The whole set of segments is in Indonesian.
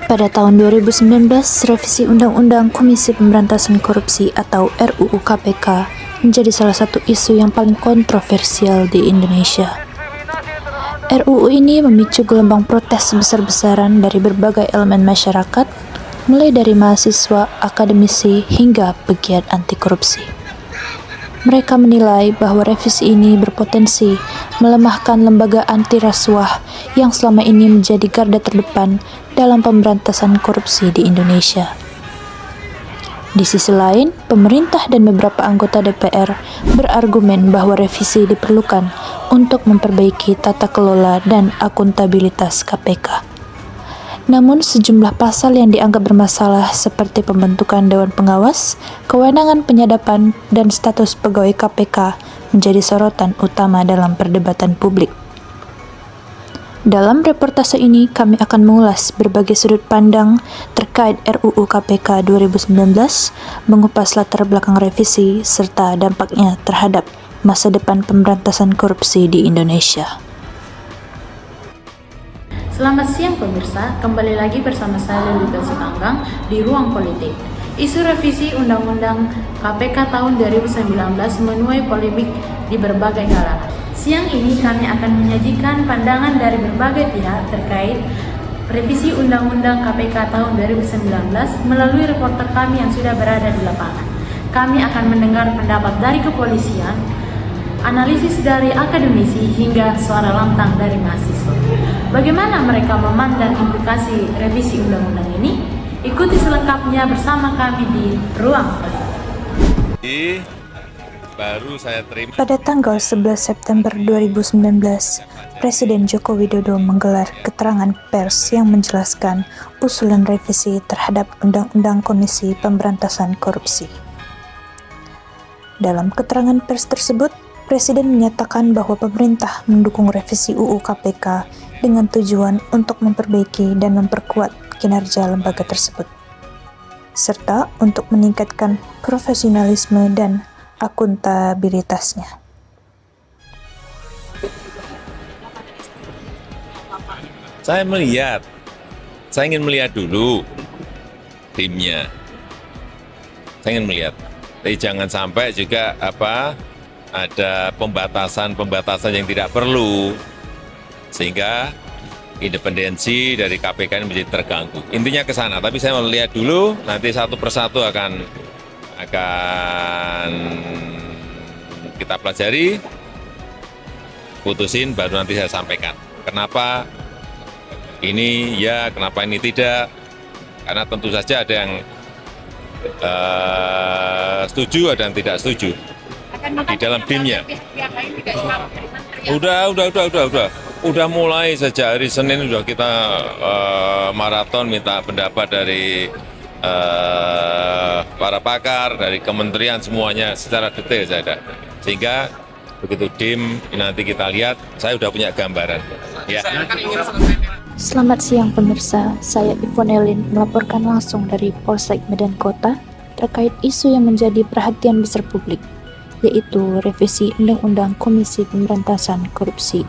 Pada tahun 2019, revisi Undang-Undang Komisi Pemberantasan Korupsi atau RUU KPK menjadi salah satu isu yang paling kontroversial di Indonesia. RUU ini memicu gelombang protes besar-besaran dari berbagai elemen masyarakat, mulai dari mahasiswa, akademisi, hingga pegiat anti korupsi. Mereka menilai bahwa revisi ini berpotensi melemahkan lembaga anti rasuah yang selama ini menjadi garda terdepan dalam pemberantasan korupsi di Indonesia. Di sisi lain, pemerintah dan beberapa anggota DPR berargumen bahwa revisi diperlukan untuk memperbaiki tata kelola dan akuntabilitas KPK. Namun, sejumlah pasal yang dianggap bermasalah seperti pembentukan Dewan Pengawas, kewenangan penyadapan, dan status pegawai KPK menjadi sorotan utama dalam perdebatan publik. Dalam reportase ini, kami akan mengulas berbagai sudut pandang terkait RUU KPK 2019, mengupas latar belakang revisi, serta dampaknya terhadap masa depan pemberantasan korupsi di Indonesia. Selamat siang pemirsa, kembali lagi bersama saya Lelita Sitanggang di Ruang Politik. Isu revisi Undang-Undang KPK tahun 2019 menuai polemik di berbagai kalangan. Siang ini kami akan menyajikan pandangan dari berbagai pihak terkait revisi Undang-Undang KPK tahun 2019 melalui reporter kami yang sudah berada di lapangan. Kami akan mendengar pendapat dari kepolisian, analisis dari akademisi, hingga suara lantang dari mahasiswa. Bagaimana mereka memandang implikasi revisi undang-undang ini? Ikuti selengkapnya bersama kami di Ruang Politik. Baru saya terima. Pada tanggal 11 September 2019, Presiden Joko Widodo menggelar keterangan pers yang menjelaskan usulan revisi terhadap Undang-Undang Komisi Pemberantasan Korupsi. Dalam keterangan pers tersebut, Presiden menyatakan bahwa pemerintah mendukung revisi UU KPK dengan tujuan untuk memperbaiki dan memperkuat kinerja lembaga tersebut, serta untuk meningkatkan profesionalisme dan akuntabilitasnya. Saya ingin melihat dulu timnya. Saya ingin melihat. Tapi jangan sampai juga ada pembatasan yang tidak perlu, sehingga independensi dari KPK ini menjadi terganggu. Intinya ke sana, tapi saya mau lihat dulu, nanti satu persatu akan kita pelajari, putusin, baru nanti saya sampaikan. Kenapa ini ya, kenapa ini tidak, karena tentu saja ada yang setuju, ada yang tidak setuju di dalam timnya. Udah mulai sejak hari Senin sudah kita maraton minta pendapat dari para pakar, dari kementerian, semuanya secara detail saya ada. Sehingga begitu tim nanti kita lihat, saya sudah punya gambaran. Ya. Selamat siang pemirsa, saya Ivonelin melaporkan langsung dari Polsek Medan Kota terkait isu yang menjadi perhatian besar publik, yaitu revisi Undang-Undang Komisi Pemberantasan Korupsi.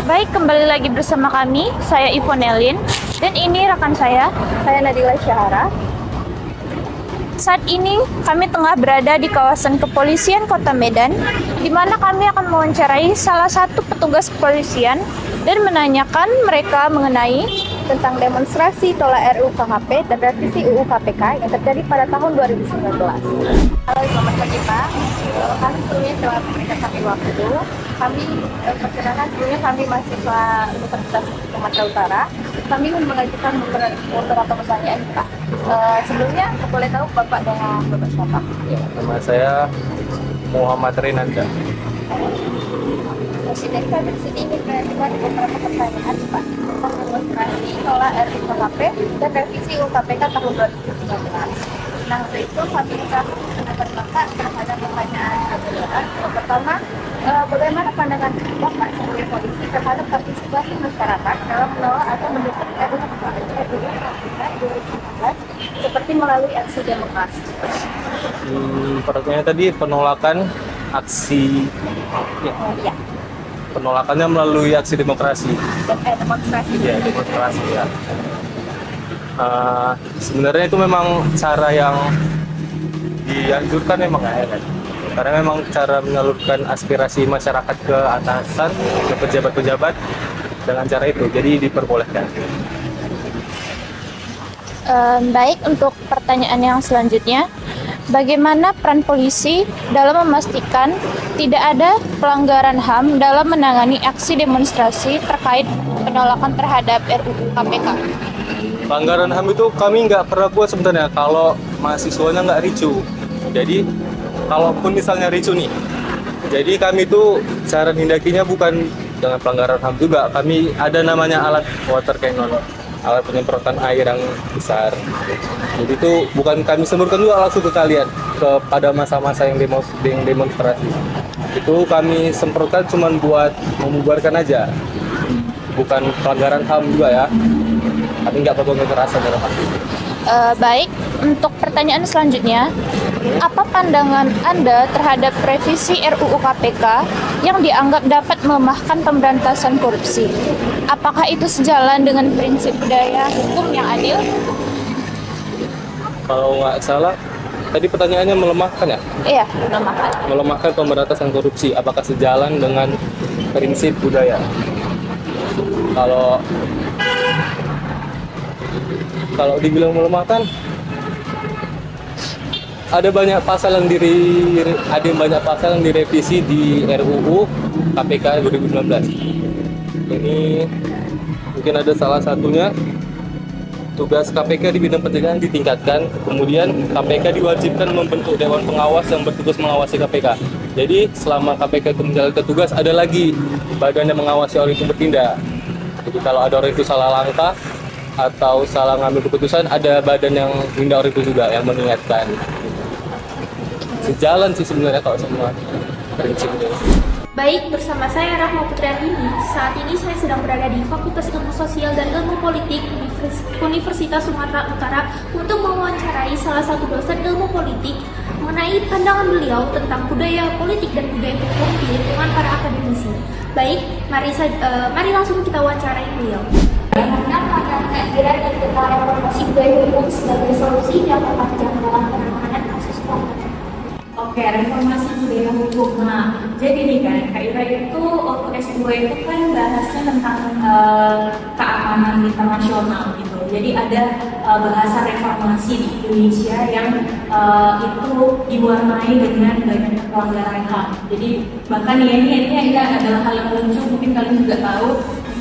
Baik, kembali lagi bersama kami, saya Ivonelin, dan ini rekan saya Nadila Syahara. Saat ini kami tengah berada di kawasan kepolisian Kota Medan, di mana kami akan mewawancarai salah satu petugas kepolisian dan menanyakan mereka mengenai tentang demonstrasi tolak RUU KHP dan revisi UU KPK yang terjadi pada tahun 2019. Halo, selamat pagi Pak. Kami sebelumnya telah memberikan kami waktu. Kami perkenalkan sebelumnya kami mahasiswa Universitas Sumatera Utara. Kami ingin mengajukan beberapa pertanyaan Pak. Sebelumnya boleh tahu Bapak dengan Bapak siapa? Ya, nama saya Muhammad Rinanda. Jadi kami di sini ingin mengajukan beberapa pertanyaan Pak tentang demonstrasi tolak RUU KHP dan revisi UU KPK tahun 2019. Nah, untuk itu kami akan pendapat Bapak terhadap pertanyaan kedua. Pertama, bagaimana pandangan Bapak sebagai polisi terhadap partisipasi masyarakat dalam menolak atau mendukung RUU KPK 2019 seperti melalui aksi demokrasi? Pertanyaannya tadi penolakan aksi. Ya. Penolakannya melalui aksi demokrasi. Demonstrasi. Ya, demonstrasi ya. Sebenarnya itu memang cara yang dianjurkan memang ya kan? Karena memang cara menyalurkan aspirasi masyarakat ke atasan, ke pejabat-pejabat dengan cara itu, jadi diperbolehkan. Baik, untuk pertanyaan yang selanjutnya, bagaimana peran polisi dalam memastikan tidak ada pelanggaran HAM dalam menangani aksi demonstrasi terkait penolakan terhadap RUU KPK? Pelanggaran HAM itu kami nggak pernah buat sebenarnya kalau mahasiswanya nggak ricu. Jadi, kalaupun misalnya ricu nih, jadi kami itu cara nindakinya bukan dengan pelanggaran HAM juga. Kami ada namanya alat water cannon, alat penyemprotan air yang besar. Jadi itu bukan kami semburkan juga langsung ke kalian, kepada masa-masa yang demonstrasi. Itu kami semprotkan cuma buat membubarkan aja, bukan pelanggaran HAM juga ya. Tapi nggak perlu kekerasan dalam hal itu. Baik, untuk pertanyaan selanjutnya, apa pandangan Anda terhadap revisi RUU KPK yang dianggap dapat melemahkan pemberantasan korupsi? Apakah itu sejalan dengan prinsip budaya hukum yang adil? Kalau nggak salah, tadi pertanyaannya melemahkan ya? Iya, melemahkan. Melemahkan pemberantasan korupsi, apakah sejalan dengan prinsip budaya? Kalau dibilang melemahkan, ada banyak pasal yang direvisi di RUU KPK 2019. Ini mungkin ada salah satunya, tugas KPK di bidang pencegahan ditingkatkan, kemudian KPK diwajibkan membentuk Dewan Pengawas yang bertugas mengawasi KPK. Jadi selama KPK itu menjalankan tugas, ada lagi badan yang mengawasi orang itu bertindak. Jadi kalau ada orang itu salah langkah atau salah ngambil keputusan, ada badan yang menindak orang itu juga, yang mengingatkan. Sejalan sih sebenarnya kalau semua prinsipnya. Baik, bersama saya Rahma Putriandini. Saat ini saya sedang berada di Fakultas Ilmu Sosial dan Ilmu Politik Universitas Sumatera Utara untuk mewawancarai salah satu dosen ilmu politik mengenai pandangan beliau tentang budaya politik dan budaya hukum di lingkungan para akademisi. Baik, mari langsung kita wawancarai beliau. Bagaimana pandangan kehadiran dan tentang reformasi budaya hukum sebagai solusi yang terpanjang dalam penanganan kasus pelanggaran? Oke, reformasi budaya hukum. Nah, jadi nih kan, Kak Ira itu waktu S2 itu kan bahasnya tentang keamanan internasional gitu. Jadi ada bahasa reformasi di Indonesia yang itu diwarnai dengan banyak pelanggaran HAM. Jadi bahkan ya ini adalah hal yang lucu, mungkin kalian juga tahu.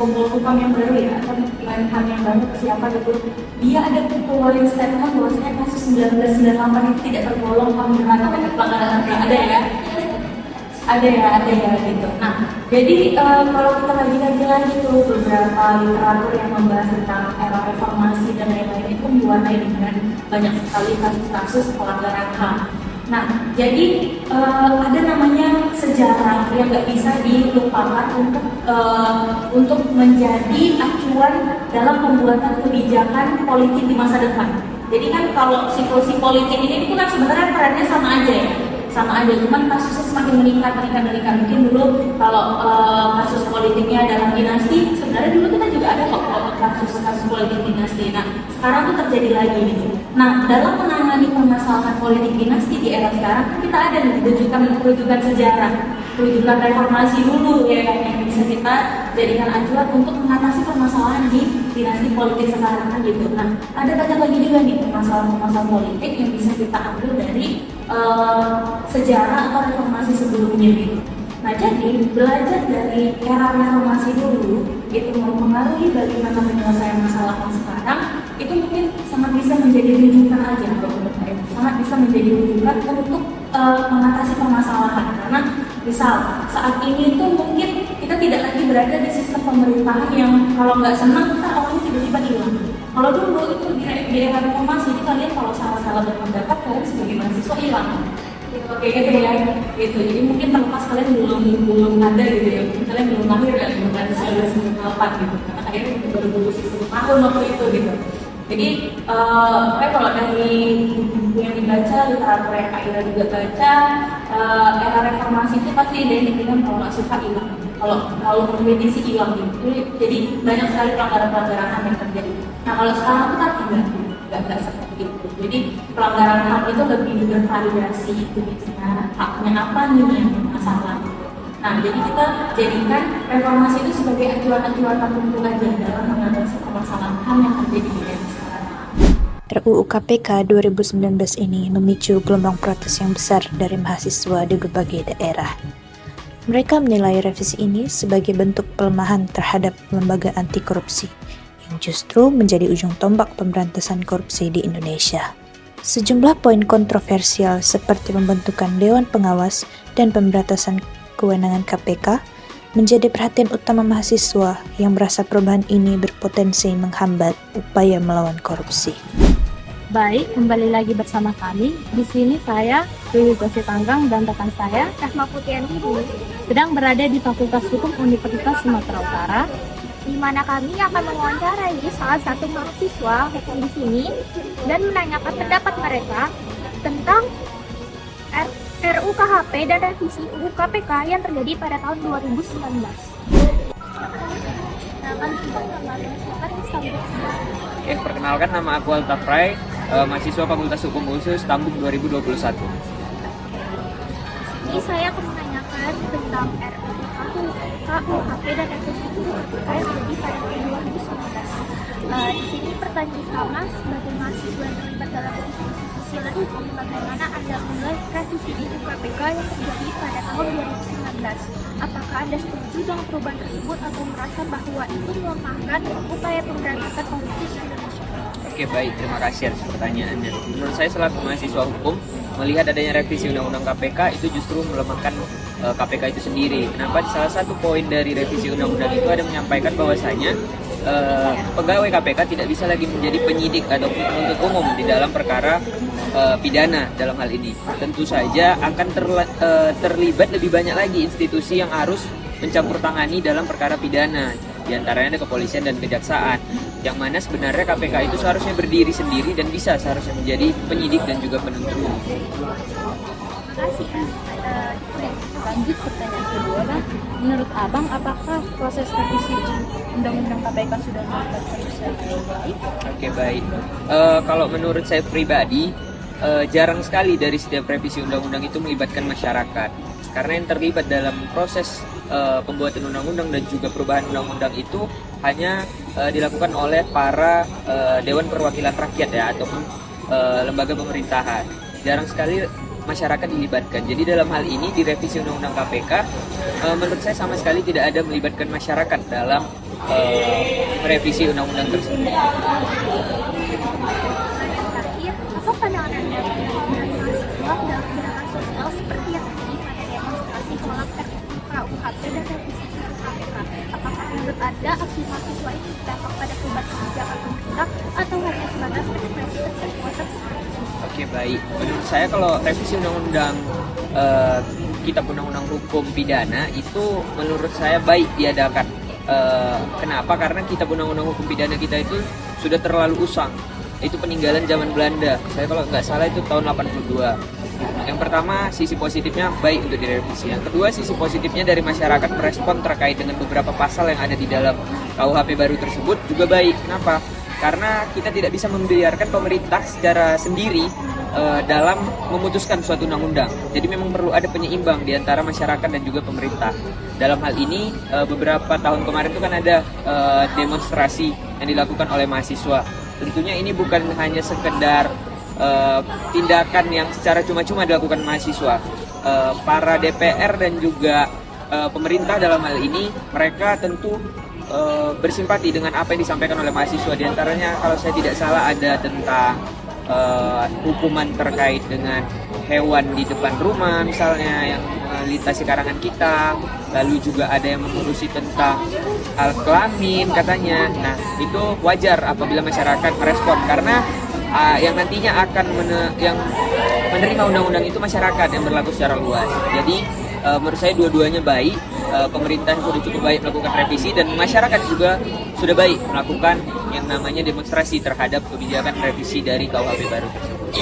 Kumpul hukum yang baru ya, atau dengan HAM yang baru siapa gitu, dia ada keluarin statement bahwasanya kasus 1998 itu tidak tergolong pelanggaran ada ya gitu. Nah, jadi kalau kita kaji lagi tuh beberapa literatur yang membahas tentang era reformasi dan lain-lain itu diwarnai dengan banyak sekali kasus-kasus pelanggaran HAM. Nah, jadi ada namanya sejarah yang nggak bisa dilupakan untuk menjadi acuan dalam pembuatan kebijakan politik di masa depan. Jadi kan kalau situasi politik ini kan sebenarnya perannya sama aja ya, cuman kasusnya semakin meningkat. Mungkin dulu kalau kasus politiknya dalam dinasti, sebenarnya dulu kita juga ada kok kasus politik dinasti. Nah, sekarang tuh terjadi lagi gitu. Nah, dalam menangani permasalahan politik dinasti di era sekarang, kita ada nih rujukan sejarah, rujukan reformasi dulu ya, yang bisa kita jadikan acuan untuk mengatasi permasalahan di dinasti politik sekarang kan gitu. Nah, ada banyak lagi juga nih permasalahan politik yang bisa kita ambil dari sejarah atau reformasi sebelumnya gitu. Nah, jadi belajar dari era reformasi dulu itu mempengaruhi bagaimana menyelesaikan masalah yang sekarang, itu mungkin sangat bisa menjadi rujukan aja menurut saya. Sangat bisa menjadi rujukan untuk mengatasi permasalahan. Karena misal saat ini tuh mungkin kita tidak lagi berada di sistem pemerintahan yang kalau nggak senang kita orangnya tiba-tiba hilang. Kalau dulu itu di era reformasi itu kalian kalau salah berpendapat kalian sebagai mahasiswa hilang. Oke gitu ya, gitu. Jadi mungkin terlepas kalian belum ada gitu ya, mungkin kalian belum lahir kan, belum ada 1998 gitu. Karena akhirnya itu baru 10 tahun waktu itu gitu. Jadi kalau dari buku yang dibaca, literatur yang Kak Ira juga baca, era reformasi itu pasti identik dengan kalau nggak suka hilang. kalau kompetisi hilang gitu. Jadi banyak sekali pelanggaran-pelanggaran HAM yang terjadi. Nah kalau sekarang itu kan enggak seperti itu. Jadi pelanggaran HAM itu lebih bervariasi itu biasanya haknya apa nih yang masalah. Nah jadi kita jadikan reformasi itu sebagai acuan-acuan tertentu aja dalam mengatasi permasalahan HAM yang terjadi di era sekarang. RUU KPK 2019 ini memicu gelombang protes yang besar dari mahasiswa di berbagai daerah. Mereka menilai revisi ini sebagai bentuk pelemahan terhadap lembaga anti korupsi yang justru menjadi ujung tombak pemberantasan korupsi di Indonesia. Sejumlah poin kontroversial seperti pembentukan Dewan Pengawas dan pemberantasan kewenangan KPK menjadi perhatian utama mahasiswa yang merasa perubahan ini berpotensi menghambat upaya melawan korupsi. Baik, kembali lagi bersama kami. Di sini saya, Lili Tanggang, dan rekan saya, Rahma Putriani sedang berada di Fakultas Hukum Universitas Sumatera Utara. di mana kami akan mewawancarai salah satu mahasiswa hukum di sini dan menanyakan pendapat mereka tentang RUU KHP dan revisi UU KPK yang terjadi pada tahun 2019. Oke, perkenalkan nama aku Alta Fry, mahasiswa Fakultas Hukum Khusus Tambuk 2021. Jadi saya akan menanyakan tentang RUU KHP dan revisi UU KPK yang terjadi pada tahun 2019. Di sini pertanyaan pertama sebagai mahasiswa yang terlibat dalam diskusi sosial dan hukum, bagaimana Anda menilai revisi UU KPK yang terjadi pada tahun 2019? Apakah Anda setuju dengan perubahan tersebut atau merasa bahwa itu melemahkan upaya pemberantasan korupsi di Indonesia? Oke, baik, terima kasih atas pertanyaannya. Menurut saya selaku mahasiswa hukum, melihat adanya revisi Undang-Undang KPK itu justru melemahkan KPK itu sendiri. Kenapa? Salah satu poin dari revisi Undang-Undang itu ada menyampaikan bahwasanya pegawai KPK tidak bisa lagi menjadi penyidik ataupun penuntut umum di dalam perkara pidana dalam hal ini. Tentu saja akan terlibat lebih banyak lagi institusi yang harus mencampur tangani dalam perkara pidana, di antaranya ada kepolisian dan kejaksaan, yang mana sebenarnya KPK itu seharusnya berdiri sendiri dan bisa seharusnya menjadi penyidik dan juga penuntut umum. Terima kasih. Lanjut pertanyaan kedua, menurut Abang, apakah proses revisi Undang-Undang KPK sudah melakukan proses yang baik? Oke, baik. Kalau menurut saya pribadi, jarang sekali dari setiap revisi undang-undang itu melibatkan masyarakat. Karena yang terlibat dalam proses pembuatan undang-undang dan juga perubahan undang-undang itu hanya dilakukan oleh para Dewan Perwakilan Rakyat ya, ataupun lembaga pemerintahan. Jarang sekali masyarakat dilibatkan. Jadi dalam hal ini di revisi Undang-Undang KPK, menurut saya sama sekali tidak ada melibatkan masyarakat dalam revisi undang-undang tersebut. Terakhir, apa pandangan Anda mengenai mahasiswa dalam gerakan sosial seperti yang terjadi pada demonstrasi menolak RUU-KHP dan revisi UU KPK? Apakah menurut Anda aksi mahasiswa ini berdampak pada perubahan kebijakan pemerintah atau hanya sebatas ekspresi terkuasa? Oke, baik. Menurut saya kalau revisi undang-undang kitab undang-undang hukum pidana itu menurut saya baik diadakan. Kenapa? Karena kitab undang-undang hukum pidana kita itu sudah terlalu usang. Itu peninggalan zaman Belanda. Saya kalau nggak salah itu tahun 82. Yang pertama, sisi positifnya baik untuk direvisi. Yang kedua, sisi positifnya dari masyarakat merespon terkait dengan beberapa pasal yang ada di dalam KUHP baru tersebut juga baik. Kenapa? Karena kita tidak bisa membiarkan pemerintah secara sendiri dalam memutuskan suatu undang-undang. Jadi memang perlu ada penyeimbang di antara masyarakat dan juga pemerintah. Dalam hal ini, beberapa tahun kemarin itu kan ada demonstrasi yang dilakukan oleh mahasiswa. Tentunya ini bukan hanya sekedar tindakan yang secara cuma-cuma dilakukan mahasiswa. Para DPR dan juga pemerintah dalam hal ini, mereka tentu bersimpati dengan apa yang disampaikan oleh mahasiswa. Di antaranya kalau saya tidak salah ada tentang hukuman terkait dengan hewan di depan rumah misalnya yang melintasi karangan kita, lalu juga ada yang mengurusi tentang hal kelamin katanya. Nah, itu wajar apabila masyarakat merespon karena yang nantinya akan yang menerima undang-undang itu masyarakat yang berlaku secara luas. Jadi menurut saya dua-duanya baik. Pemerintah sudah cukup baik melakukan revisi dan masyarakat juga sudah baik melakukan yang namanya demonstrasi terhadap kebijakan revisi dari KUHP baru tersebut.